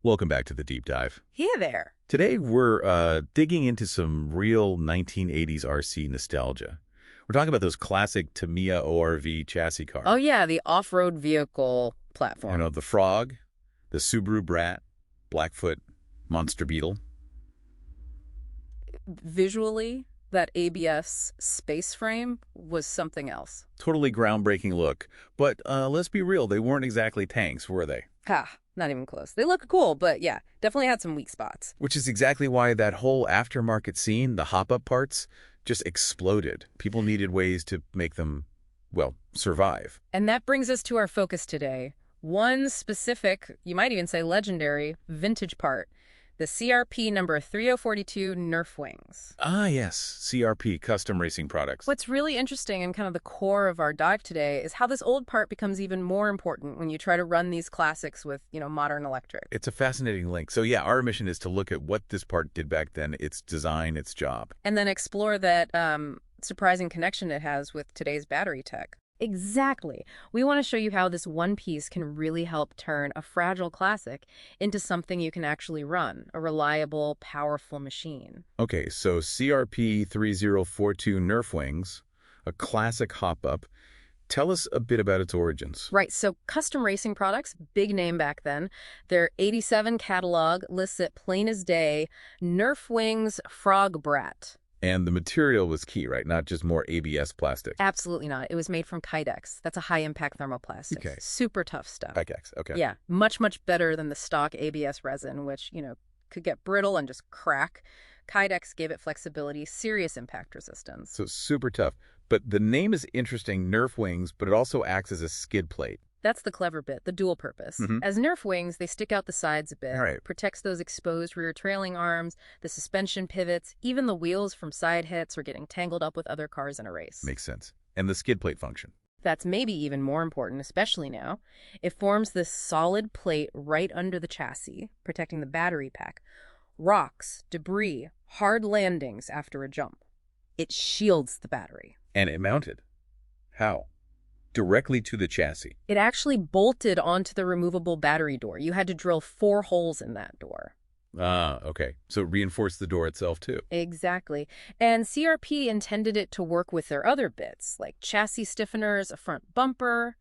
Welcome back to the Deep Dive. Hey there. Today we're digging into some real 1980s RC nostalgia. We're talking about those classic Tamiya ORV chassis cars. Oh, yeah, the off-road vehicle platform. You know, the Frog, the Subaru BRAT, Blackfoot, Monster Beetle. Visually, that ABS space frame was something else. Totally groundbreaking look. But let's be real, they weren't exactly tanks, were they? Ha, not even close. They look cool, but yeah, definitely had some weak spots. Which is exactly why that whole aftermarket scene, the hop-up parts, just exploded. People needed ways to make them, well, survive. And that brings us to our focus today. One specific, you might even say legendary, vintage part. The CRP number 3042 Nerf Wings. Ah, yes, CRP, custom racing products. What's really interesting and kind of the core of our dive today is how this old part becomes even more important when you try to run these classics with, modern electric. It's a fascinating link. So yeah, our mission is to look at what this part did back then, its design, its job. And then explore that surprising connection it has with today's battery tech. Exactly. We want to show you how this one piece can really help turn a fragile classic into something you can actually run, a reliable, powerful machine. Okay, so CRP 3042 Nerf Wings, a classic hop-up. Tell us a bit about its origins. Right, so custom racing products, big name back then. Their 87 catalog lists it plain as day, Nerf Wings Frog BRAT. And the material was key, right? Not just more ABS plastic. Absolutely not. It was made from Kydex. That's a high-impact thermoplastic. Okay. Super tough stuff. Kydex, okay. Yeah, much, much better than the stock ABS resin, which, could get brittle and just crack. Kydex gave it flexibility, serious impact resistance. So super tough. But the name is interesting, Nerf Wings, but it also acts as a skid plate. That's the clever bit, the dual purpose. As Nerf Wings, they stick out the sides a bit. All right. Protects those exposed rear trailing arms, the suspension pivots, even the wheels from side hits or getting tangled up with other cars in a race. Makes sense. And the skid plate function. That's maybe even more important, especially now. It forms this solid plate right under the chassis, protecting the battery pack. Rocks, debris, hard landings after a jump. It shields the battery. And it mounted. How? Directly to the chassis. It actually bolted onto the removable battery door. You had to drill 4 holes in that door. Ah, okay. So it reinforced the door itself, too. Exactly. And CRP intended it to work with their other bits, like chassis stiffeners, a front bumper,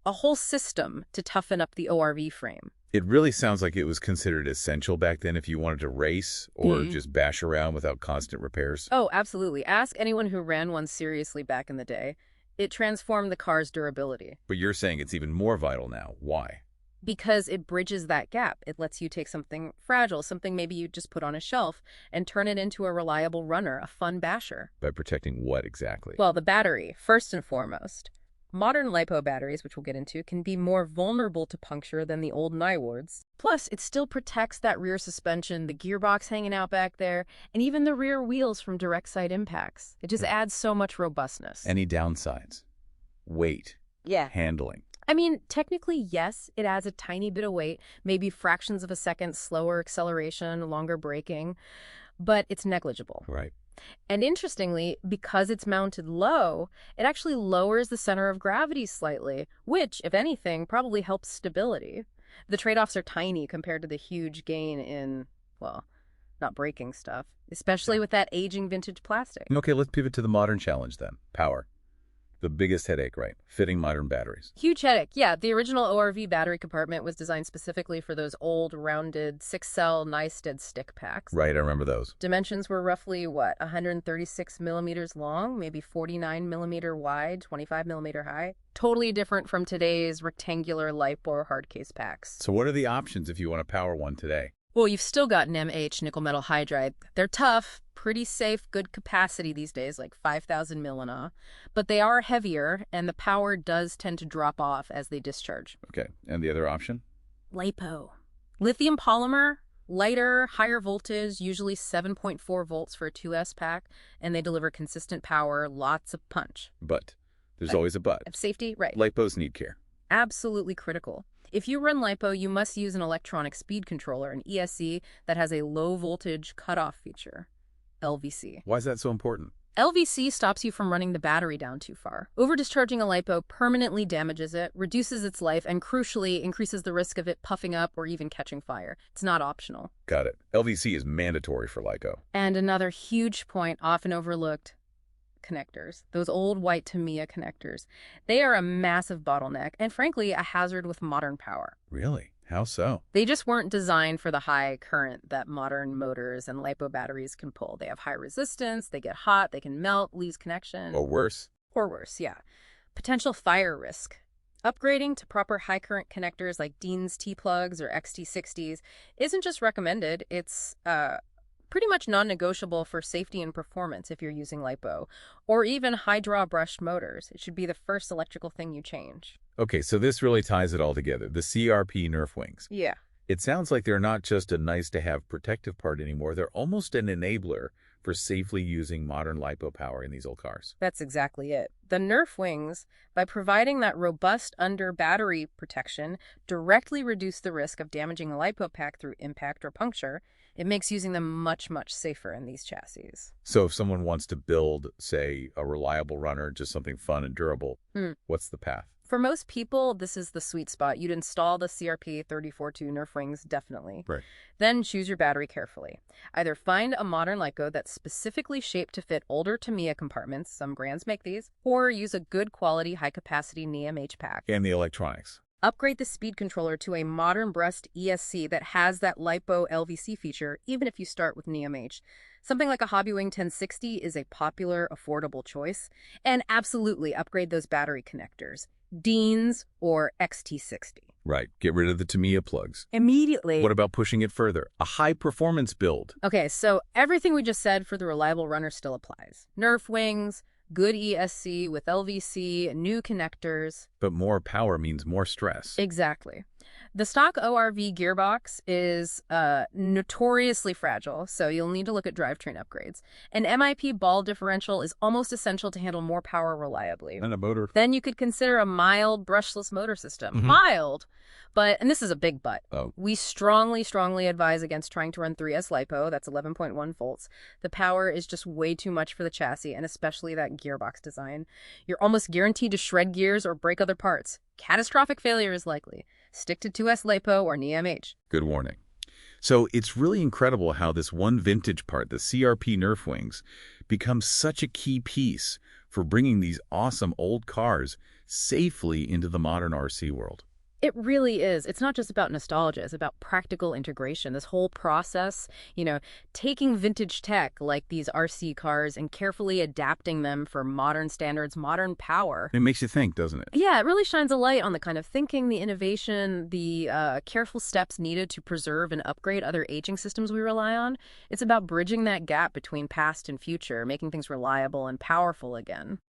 a whole system to toughen up the ORV frame. It really sounds like it was considered essential back then if you wanted to race or just bash around without constant repairs. Oh, absolutely. Ask anyone who ran one seriously back in the day. It transformed the car's durability. But you're saying it's even more vital now. Why? Because it bridges that gap. It lets you take something fragile, something maybe you just put on a shelf, and turn it into a reliable runner, a fun basher. By protecting what exactly? Well, the battery, first and foremost. Modern LiPo batteries, which we'll get into, can be more vulnerable to puncture than the old Nywards. Plus, it still protects that rear suspension, the gearbox hanging out back there, and even the rear wheels from direct side impacts. It just adds so much robustness. Any downsides? Weight. Yeah. Handling. I mean, technically, yes, it adds a tiny bit of weight, maybe fractions of a second slower acceleration, longer braking, but it's negligible. Right. And interestingly, because it's mounted low, it actually lowers the center of gravity slightly, which, if anything, probably helps stability. The trade-offs are tiny compared to the huge gain in, well, not braking stuff, especially with that aging vintage plastic. Okay, let's pivot to the modern challenge then. Power. The biggest headache, right? Fitting modern batteries. Huge headache. Yeah, the original ORV battery compartment was designed specifically for those old, rounded, 6-cell Nysted stick packs. Right, I remember those. Dimensions were roughly, 136 millimeters long, maybe 49 millimeter wide, 25 millimeter high. Totally different from today's rectangular LiPo or hardcase packs. So what are the options if you want to power one today? Well, you've still got an MH nickel metal hydride. They're tough, pretty safe, good capacity these days, like 5,000 millina. But they are heavier, and the power does tend to drop off as they discharge. Okay, and the other option? LiPo. Lithium polymer, lighter, higher voltage, usually 7.4 volts for a 2S pack, and they deliver consistent power, lots of punch. But. There's always a but. Safety, right. LiPos need care. Absolutely critical. If you run LiPo, you must use an electronic speed controller, an ESC, that has a low voltage cutoff feature, LVC. Why is that so important? LVC stops you from running the battery down too far. Over-discharging a LiPo permanently damages it, reduces its life, and crucially increases the risk of it puffing up or even catching fire. It's not optional. Got it. LVC is mandatory for LiPo. And another huge point, often overlooked, connectors. Those old white Tamiya connectors. They are a massive bottleneck and, frankly, a hazard with modern power. Really? How so? They just weren't designed for the high current that modern motors and LiPo batteries can pull. They have high resistance, they get hot, they can melt, lose connection. Or worse. Or worse, yeah. Potential fire risk. Upgrading to proper high current connectors like Dean's T-plugs or XT60s isn't just recommended, it's pretty much non-negotiable for safety and performance if you're using LiPo, or even high-draw brushed motors. It should be the first electrical thing you change. Okay, so this really ties it all together. The CRP Nerf Wings. Yeah. It sounds like they're not just a nice-to-have protective part anymore. They're almost an enabler for safely using modern LiPo power in these old cars. That's exactly it. The Nerf Wings, by providing that robust under-battery protection, directly reduce the risk of damaging a LiPo pack through impact or puncture. It makes using them much, much safer in these chassis. So if someone wants to build, say, a reliable runner, just something fun and durable, what's the path? For most people, this is the sweet spot. You'd install the CRP 342 Nerf Wings, definitely. Right. Then choose your battery carefully. Either find a modern LiPo that's specifically shaped to fit older Tamiya compartments, some brands make these, or use a good quality high-capacity NEM-H pack. And the electronics. Upgrade the speed controller to a modern brushed ESC that has that LiPo LVC feature, even if you start with NEM-H. Something like a Hobbywing 1060 is a popular, affordable choice. And absolutely upgrade those battery connectors. Dean's or XT60. Right. Get rid of the Tamiya plugs. Immediately. What about pushing it further? A high-performance build. Okay, so everything we just said for the reliable runner still applies. Nerf Wings, good ESC with LVC, new connectors. But more power means more stress. Exactly. The stock ORV gearbox is notoriously fragile, so you'll need to look at drivetrain upgrades. An MIP ball differential is almost essential to handle more power reliably. And a motor. Then you could consider a mild brushless motor system. Mild, and this is a big but. We strongly, strongly advise against trying to run 3S LiPo, that's 11.1 volts. The power is just way too much for the chassis, and especially that gearbox design. You're almost guaranteed to shred gears or break other parts. Catastrophic failure is likely. Stick to 2S LiPo or NEM-H. Good warning. So it's really incredible how this one vintage part, the CRP Nerf Wings, becomes such a key piece for bringing these awesome old cars safely into the modern RC world. It really is. It's not just about nostalgia. It's about practical integration. This whole process, taking vintage tech like these RC cars and carefully adapting them for modern standards, modern power. It makes you think, doesn't it? Yeah, it really shines a light on the kind of thinking, the innovation, the careful steps needed to preserve and upgrade other aging systems we rely on. It's about bridging that gap between past and future, making things reliable and powerful again.